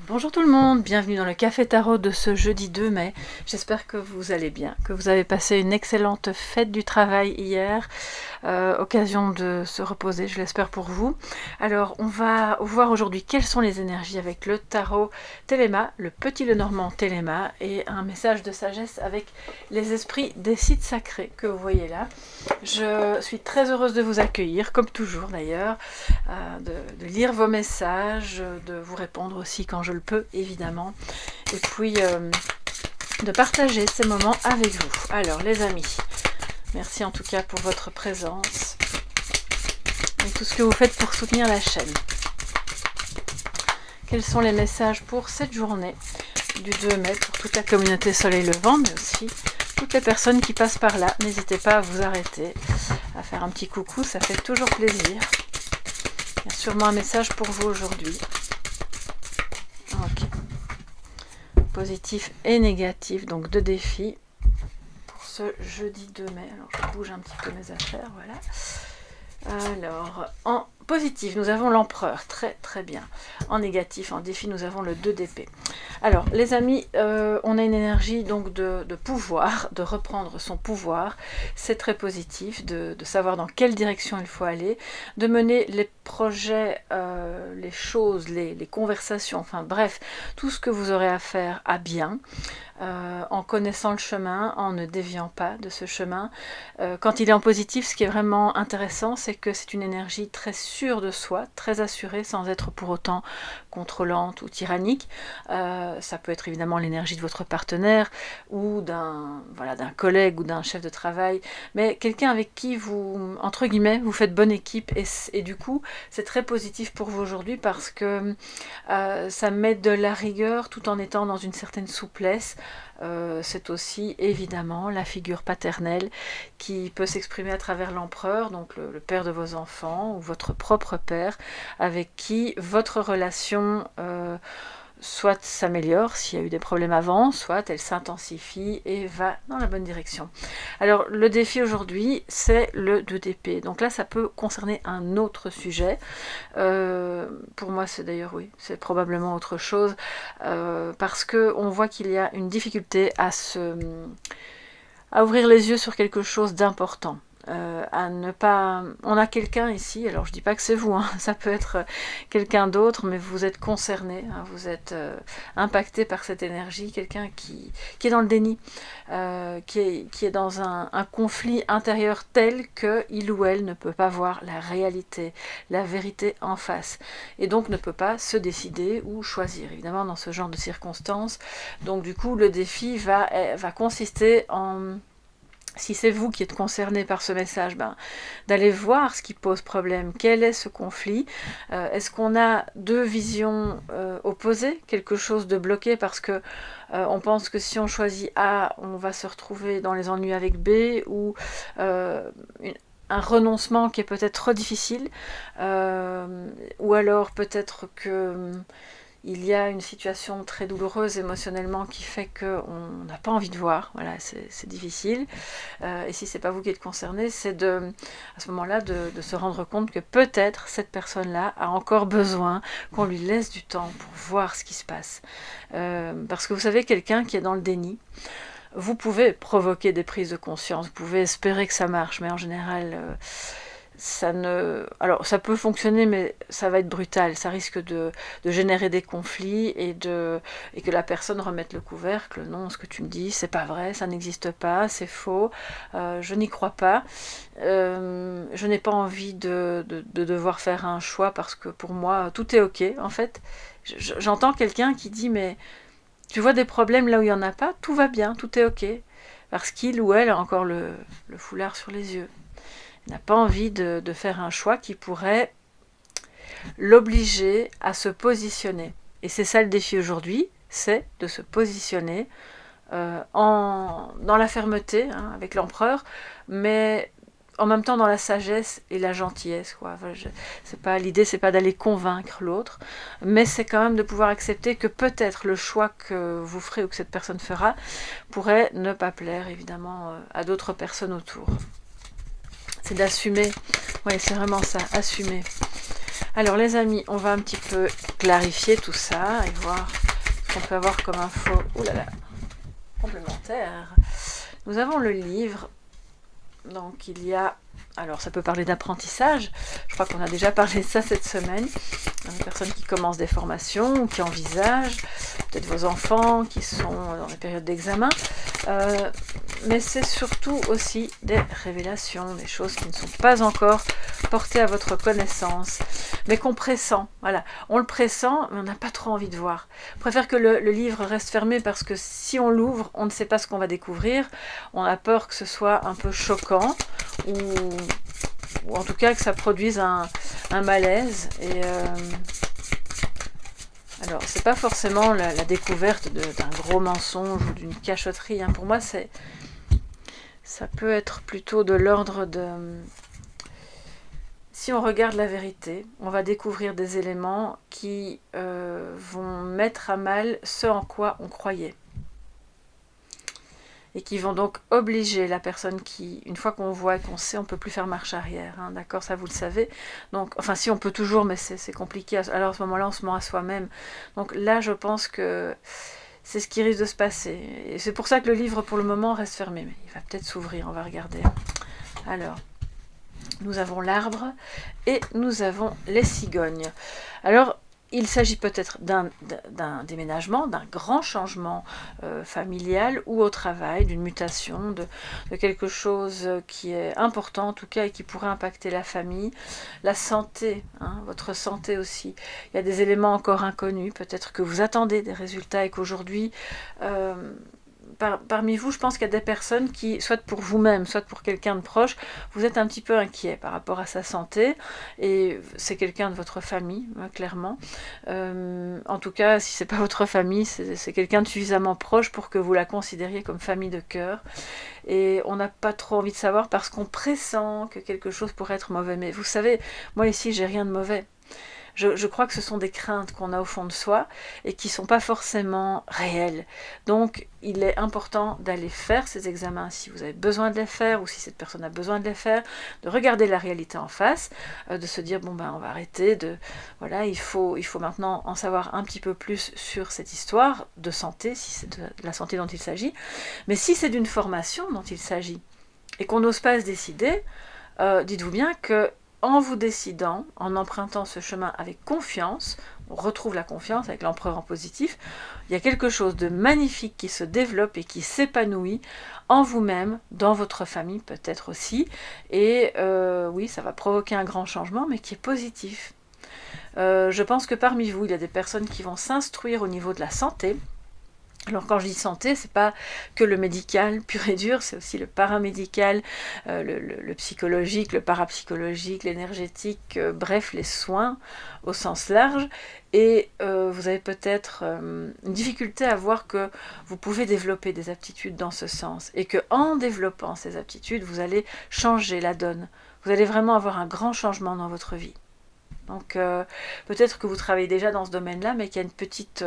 Bonjour tout le monde, bienvenue dans le Café Tarot de ce jeudi 2 mai. J'espère que vous allez bien, que vous avez passé une excellente fête du travail hier, occasion de se reposer, je l'espère pour vous. Alors, on va voir aujourd'hui quelles sont les énergies avec le tarot Téléma, le petit Lenormand Téléma, et un message de sagesse avec les esprits des sites sacrés que vous voyez là. Je suis très heureuse de vous accueillir, comme toujours d'ailleurs, de lire vos messages, de vous répondre aussi quand je le peux, évidemment, et puis de partager ces moments avec vous. Alors les amis, merci en tout cas pour votre présence et tout ce que vous faites pour soutenir la chaîne. Quels sont les messages pour cette journée du 2 mai pour toute la communauté Soleil Levant, mais aussi toutes les personnes qui passent par là? N'hésitez pas à vous arrêter, à faire un petit coucou, ça fait toujours plaisir. Il y a sûrement un message pour vous aujourd'hui. Ok. Positif et négatif, donc deux défis pour ce jeudi 2 mai. Alors je bouge un petit peu mes affaires, voilà. Alors, en positif, nous avons l'empereur, très très bien. En négatif, en défi, nous avons le 2 d'épée. Alors, les amis, on a une énergie donc de pouvoir, de reprendre son pouvoir. C'est très positif, de savoir dans quelle direction il faut aller, de mener les projets, les choses, les conversations, enfin bref, tout ce que vous aurez à faire à bien. En connaissant le chemin, en ne déviant pas de ce chemin. Quand il est en positif, ce qui est vraiment intéressant, c'est que c'est une énergie très sûre de soi, très assurée, sans être pour autant contrôlante ou tyrannique. Ça peut être évidemment l'énergie de votre partenaire ou d'un collègue ou d'un chef de travail, mais quelqu'un avec qui vous, entre guillemets, vous faites bonne équipe et du coup, c'est très positif pour vous aujourd'hui parce que ça met de la rigueur tout en étant dans une certaine souplesse. C'est aussi évidemment la figure paternelle qui peut s'exprimer à travers l'empereur, donc le père de vos enfants ou votre propre père, avec qui votre relation soit s'améliore s'il y a eu des problèmes avant, soit elle s'intensifie et va dans la bonne direction. Alors le défi aujourd'hui, c'est le 2 d'épée. Donc là, ça peut concerner un autre sujet. Pour moi, c'est d'ailleurs, oui, c'est probablement autre chose, parce qu'on voit qu'il y a une difficulté à ouvrir les yeux sur quelque chose d'important. À ne pas... On a quelqu'un ici, alors je dis pas que c'est vous, hein, ça peut être quelqu'un d'autre, mais vous êtes concerné, hein, vous êtes impacté par cette énergie, quelqu'un qui est dans le déni, qui est dans un conflit intérieur tel qu'il ou elle ne peut pas voir la réalité, la vérité en face, et donc ne peut pas se décider ou choisir, évidemment, dans ce genre de circonstances. Donc du coup, le défi va consister en... Si c'est vous qui êtes concerné par ce message, d'aller voir ce qui pose problème, quel est ce conflit, est-ce qu'on a deux visions opposées, quelque chose de bloqué parce que on pense que si on choisit A, on va se retrouver dans les ennuis avec B, ou un renoncement qui est peut-être trop difficile, ou alors peut-être que... il y a une situation très douloureuse émotionnellement qui fait qu'on n'a pas envie de voir, voilà, c'est difficile. Et si c'est pas vous qui êtes concerné, c'est à ce moment-là de se rendre compte que peut-être cette personne-là a encore besoin qu'on lui laisse du temps pour voir ce qui se passe. Parce que vous savez, quelqu'un qui est dans le déni, vous pouvez provoquer des prises de conscience, vous pouvez espérer que ça marche, mais en général... Alors ça peut fonctionner, mais ça va être brutal, ça risque de générer des conflits et que la personne remette le couvercle. Non, ce que tu me dis, c'est pas vrai, ça n'existe pas, c'est faux, je n'y crois pas, je n'ai pas envie de devoir faire un choix parce que pour moi tout est ok. En fait, j'entends quelqu'un qui dit mais tu vois des problèmes là où il n'y en a pas, tout va bien, tout est ok, parce qu'il ou elle a encore le foulard sur les yeux, n'a pas envie de faire un choix qui pourrait l'obliger à se positionner. Et c'est ça le défi aujourd'hui, c'est de se positionner dans la fermeté, hein, avec l'empereur, mais en même temps dans la sagesse et la gentillesse, quoi. L'idée, c'est pas d'aller convaincre l'autre, mais c'est quand même de pouvoir accepter que peut-être le choix que vous ferez ou que cette personne fera pourrait ne pas plaire, évidemment, à d'autres personnes autour. C'est d'assumer, oui, c'est vraiment ça, assumer. Alors les amis, on va un petit peu clarifier tout ça et voir ce qu'on peut avoir comme info. Ouh là là, complémentaire. Nous avons le livre. Donc il y a, alors ça peut parler d'apprentissage, je crois qu'on a déjà parlé de ça cette semaine, des personnes qui commencent des formations ou qui envisagent, peut-être vos enfants qui sont dans les périodes d'examen, mais c'est surtout aussi des révélations, des choses qui ne sont pas encore portées à votre connaissance, mais qu'on pressent, voilà, on le pressent, mais on n'a pas trop envie de voir. On préfère que le livre reste fermé parce que si on l'ouvre, on ne sait pas ce qu'on va découvrir, on a peur que ce soit un peu choquant, ou en tout cas que ça produise un malaise. Et alors, c'est pas forcément la découverte d'un gros mensonge ou d'une cachotterie. Hein. Pour moi, ça peut être plutôt de l'ordre de... Si on regarde la vérité, on va découvrir des éléments qui vont mettre à mal ce en quoi on croyait. Et qui vont donc obliger la personne qui, une fois qu'on voit et qu'on sait, on ne peut plus faire marche arrière, hein, d'accord, ça vous le savez. Donc, enfin si on peut toujours, mais c'est compliqué, alors à ce moment-là on se ment à soi-même. Donc là je pense que c'est ce qui risque de se passer. Et c'est pour ça que le livre pour le moment reste fermé, mais il va peut-être s'ouvrir, on va regarder. Alors, nous avons l'arbre et nous avons les cigognes. Alors, il s'agit peut-être d'un déménagement, d'un grand changement familial ou au travail, d'une mutation, de quelque chose qui est important en tout cas et qui pourrait impacter la famille. La santé, hein, votre santé aussi. Il y a des éléments encore inconnus, peut-être que vous attendez des résultats et qu'aujourd'hui... parmi vous, je pense qu'il y a des personnes qui, soit pour vous-même, soit pour quelqu'un de proche, vous êtes un petit peu inquiet par rapport à sa santé, et c'est quelqu'un de votre famille, hein, clairement. En tout cas, si c'est pas votre famille, c'est quelqu'un de suffisamment proche pour que vous la considériez comme famille de cœur. Et on n'a pas trop envie de savoir parce qu'on pressent que quelque chose pourrait être mauvais. Mais vous savez, moi ici, j'ai rien de mauvais. Je crois que ce sont des craintes qu'on a au fond de soi et qui ne sont pas forcément réelles. Donc, il est important d'aller faire ces examens si vous avez besoin de les faire ou si cette personne a besoin de les faire, de regarder la réalité en face, de se dire, bon ben on va arrêter, voilà, il faut maintenant en savoir un petit peu plus sur cette histoire de santé, si c'est de la santé dont il s'agit. Mais si c'est d'une formation dont il s'agit et qu'on n'ose pas se décider, dites-vous bien que en vous décidant, en empruntant ce chemin avec confiance, on retrouve la confiance avec l'empereur en positif, il y a quelque chose de magnifique qui se développe et qui s'épanouit en vous-même, dans votre famille peut-être aussi, et oui, ça va provoquer un grand changement, mais qui est positif. Je pense que parmi vous, il y a des personnes qui vont s'instruire au niveau de la santé. Alors quand je dis santé, c'est pas que le médical pur et dur, c'est aussi le paramédical, le psychologique, le parapsychologique, l'énergétique, bref, les soins au sens large. Et vous avez peut-être une difficulté à voir que vous pouvez développer des aptitudes dans ce sens. Et qu'en développant ces aptitudes, vous allez changer la donne. Vous allez vraiment avoir un grand changement dans votre vie. Donc peut-être que vous travaillez déjà dans ce domaine-là, mais qu'il y a une petite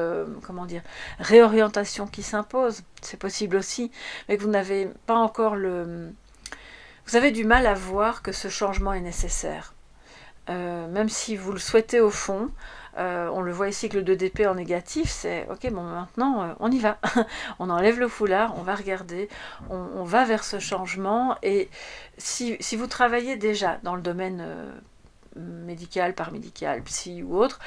réorientation qui s'impose. C'est possible aussi, mais que vous n'avez pas encore vous avez du mal à voir que ce changement est nécessaire. Même si vous le souhaitez au fond, on le voit ici que le 2 d'épée en négatif, c'est ok, bon maintenant on y va. On enlève le foulard, on va regarder, on va vers ce changement. Et si vous travaillez déjà dans le domaine... médical, paramédical, psy ou autre,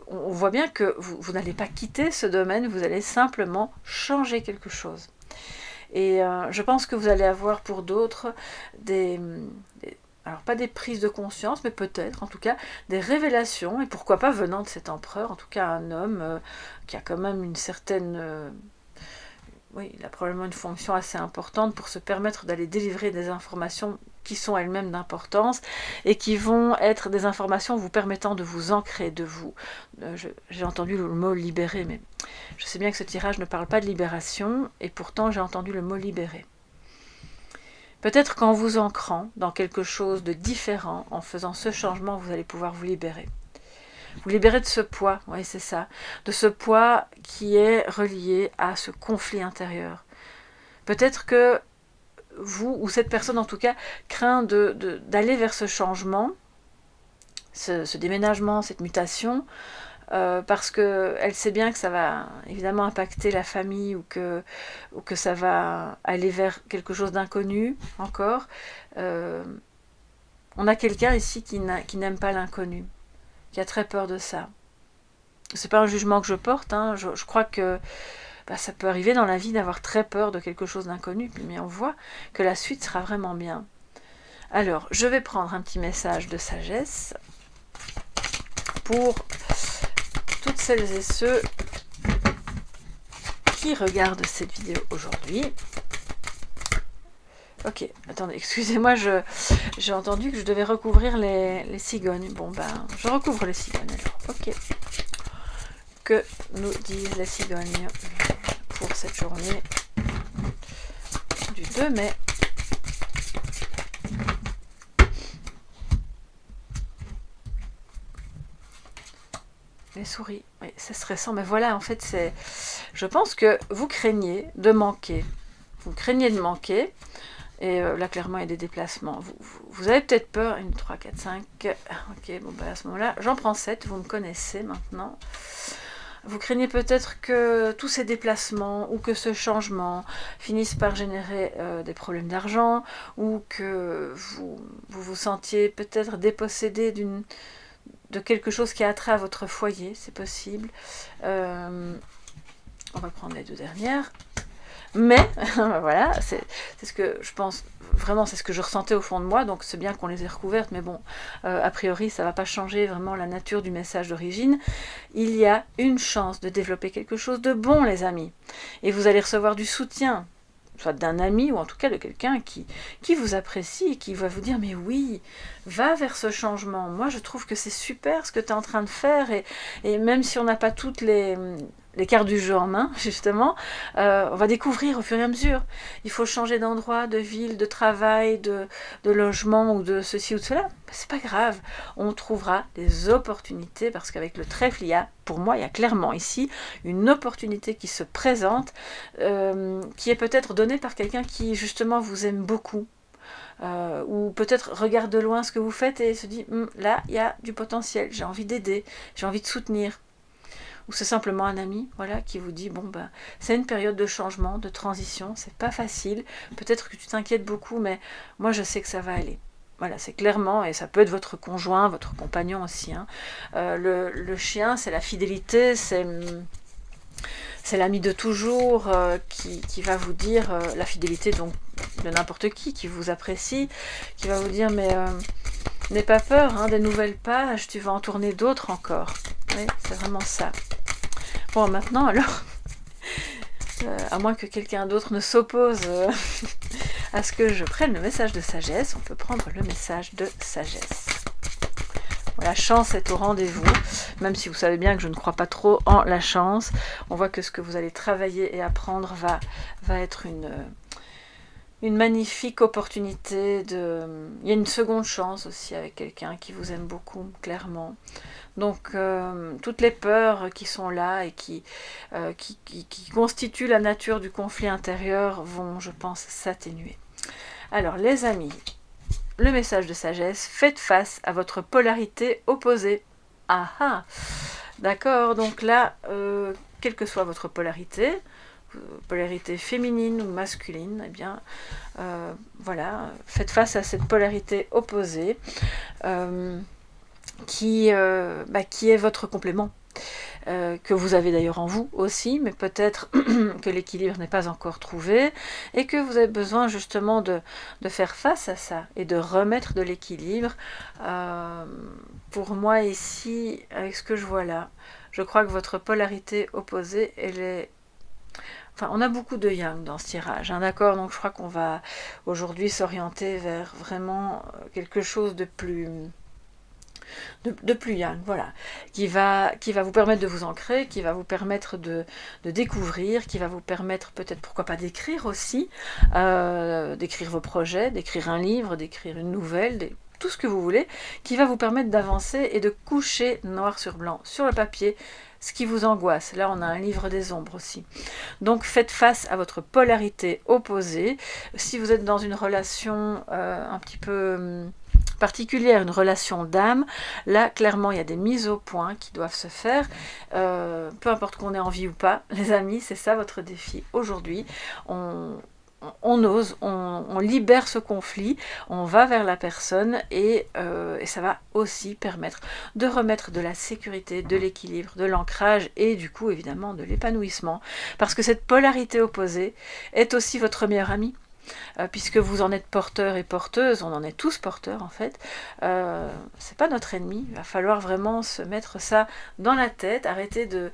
on voit bien que vous n'allez pas quitter ce domaine, vous allez simplement changer quelque chose. Et je pense que vous allez avoir pour d'autres alors pas des prises de conscience, mais peut-être en tout cas des révélations, et pourquoi pas venant de cet empereur, en tout cas un homme qui a quand même une certaine... oui, il a probablement une fonction assez importante pour se permettre d'aller délivrer des informations qui sont elles-mêmes d'importance et qui vont être des informations vous permettant de vous ancrer, de vous... j'ai entendu le mot libérer, mais je sais bien que ce tirage ne parle pas de libération, et pourtant j'ai entendu le mot libérer. Peut-être qu'en vous ancrant dans quelque chose de différent, en faisant ce changement, vous allez pouvoir vous libérer. Vous libérer de ce poids, oui c'est ça, de ce poids qui est relié à ce conflit intérieur. Peut-être que vous, ou cette personne en tout cas, craint d'aller vers ce changement, ce déménagement, cette mutation, parce qu'elle sait bien que ça va évidemment impacter la famille ou que ça va aller vers quelque chose d'inconnu encore. On a quelqu'un ici qui n'aime pas l'inconnu, qui a très peur de ça. C'est pas un jugement que je porte, hein. Je crois que ça peut arriver dans la vie d'avoir très peur de quelque chose d'inconnu, mais on voit que la suite sera vraiment bien. Alors, je vais prendre un petit message de sagesse pour toutes celles et ceux qui regardent cette vidéo aujourd'hui. Ok, attendez, excusez-moi, j'ai entendu que je devais recouvrir les cigognes. Bon, je recouvre les cigognes alors. Ok. Que nous disent les cigognes pour cette journée du 2 mai. Les souris, oui, c'est stressant, mais voilà, en fait, je pense que vous craignez de manquer. Vous craignez de manquer. Et là, clairement, il y a des déplacements. Vous avez peut-être peur. 1, 2, 3, 4, 5. Ok, bon, à ce moment-là, j'en prends 7. Vous me connaissez maintenant. Vous craignez peut-être que tous ces déplacements ou que ce changement finisse par générer des problèmes d'argent ou que vous sentiez peut-être dépossédé de quelque chose qui a trait à votre foyer. C'est possible. On va prendre les 2 dernières. Mais, voilà, c'est ce que je pense, vraiment c'est ce que je ressentais au fond de moi, donc c'est bien qu'on les ait recouvertes, mais bon, a priori ça ne va pas changer vraiment la nature du message d'origine. Il y a une chance de développer quelque chose de bon, les amis, et vous allez recevoir du soutien, soit d'un ami ou en tout cas de quelqu'un qui vous apprécie et qui va vous dire mais oui, va vers ce changement, moi je trouve que c'est super ce que tu es en train de faire et même si on n'a pas toutes les cartes du jeu en main, justement, on va découvrir au fur et à mesure. Il faut changer d'endroit, de ville, de travail, de logement ou de ceci ou de cela. C'est pas grave, on trouvera des opportunités parce qu'avec le trèfle, pour moi, il y a clairement ici une opportunité qui se présente, qui est peut-être donnée par quelqu'un qui justement vous aime beaucoup. Ou peut-être regarde de loin ce que vous faites et se dit là, il y a du potentiel, j'ai envie d'aider, j'ai envie de soutenir. Ou c'est simplement un ami, voilà, qui vous dit c'est une période de changement, de transition, c'est pas facile, peut-être que tu t'inquiètes beaucoup, mais moi je sais que ça va aller. Voilà, c'est clairement, et ça peut être votre conjoint, votre compagnon aussi. Hein. Le chien, c'est la fidélité, c'est l'ami de toujours qui va vous dire la fidélité donc de n'importe qui vous apprécie, qui va vous dire mais n'aie pas peur, hein, des nouvelles pages, tu vas en tourner d'autres encore. Oui, c'est vraiment ça. Bon, maintenant, alors, à moins que quelqu'un d'autre ne s'oppose à ce que je prenne le message de sagesse, on peut prendre le message de sagesse. La chance est au rendez-vous, même si vous savez bien que je ne crois pas trop en la chance. On voit que ce que vous allez travailler et apprendre va être une magnifique opportunité. Il y a une seconde chance aussi avec quelqu'un qui vous aime beaucoup, clairement. Donc, toutes les peurs qui sont là et qui constituent la nature du conflit intérieur vont, je pense, s'atténuer. Alors, les amis, le message de sagesse, faites face à votre polarité opposée. Ah ah, d'accord, donc là, quelle que soit votre polarité féminine ou masculine, eh bien, voilà, faites face à cette polarité opposée qui est votre complément. Que vous avez d'ailleurs en vous aussi, mais peut-être que l'équilibre n'est pas encore trouvé et que vous avez besoin justement de faire face à ça et de remettre de l'équilibre. Pour moi ici, avec ce que je vois là, je crois que votre polarité opposée, elle est... Enfin, on a beaucoup de yang dans ce tirage, hein, d'accord? Donc je crois qu'on va aujourd'hui s'orienter vers vraiment quelque chose de plus yang, voilà, qui va vous permettre de vous ancrer, qui va vous permettre de découvrir, qui va vous permettre peut-être, pourquoi pas, d'écrire aussi, d'écrire vos projets, d'écrire un livre, d'écrire une nouvelle, tout ce que vous voulez, qui va vous permettre d'avancer et de coucher noir sur blanc sur le papier ce qui vous angoisse. Là, on a un livre des ombres aussi. Donc, faites face à votre polarité opposée. Si vous êtes dans une relation un petit peu... particulière, une relation d'âme, là clairement il y a des mises au point qui doivent se faire, peu importe qu'on ait envie ou pas, les amis, c'est ça votre défi aujourd'hui. On ose, on libère ce conflit, on va vers la personne et ça va aussi permettre de remettre de la sécurité, de l'équilibre, de l'ancrage et du coup évidemment de l'épanouissement. Parce que cette polarité opposée est aussi votre meilleur ami. Puisque vous en êtes porteur et porteuse, on en est tous porteurs en fait, c'est pas notre ennemi, il va falloir vraiment se mettre ça dans la tête, arrêter de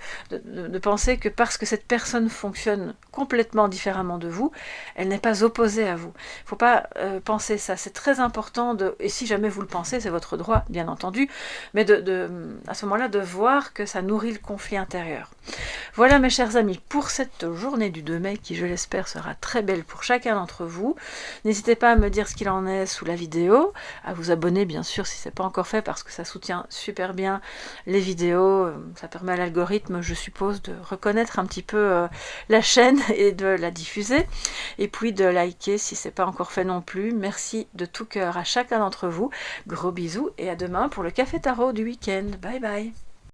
penser que parce que cette personne fonctionne complètement différemment de vous, elle n'est pas opposée à vous. Il ne faut pas penser ça, c'est très important, et si jamais vous le pensez, c'est votre droit bien entendu, mais à ce moment-là de voir que ça nourrit le conflit intérieur. Voilà mes chers amis, pour cette journée du 2 mai qui je l'espère sera très belle pour chacun d'entre vous. N'hésitez pas à me dire ce qu'il en est sous la vidéo, à vous abonner bien sûr si ce n'est pas encore fait parce que ça soutient super bien les vidéos, ça permet à l'algorithme je suppose de reconnaître un petit peu la chaîne et de la diffuser, et puis de liker si ce n'est pas encore fait non plus. Merci de tout cœur à chacun d'entre vous, gros bisous et à demain pour le café tarot du week-end, bye bye.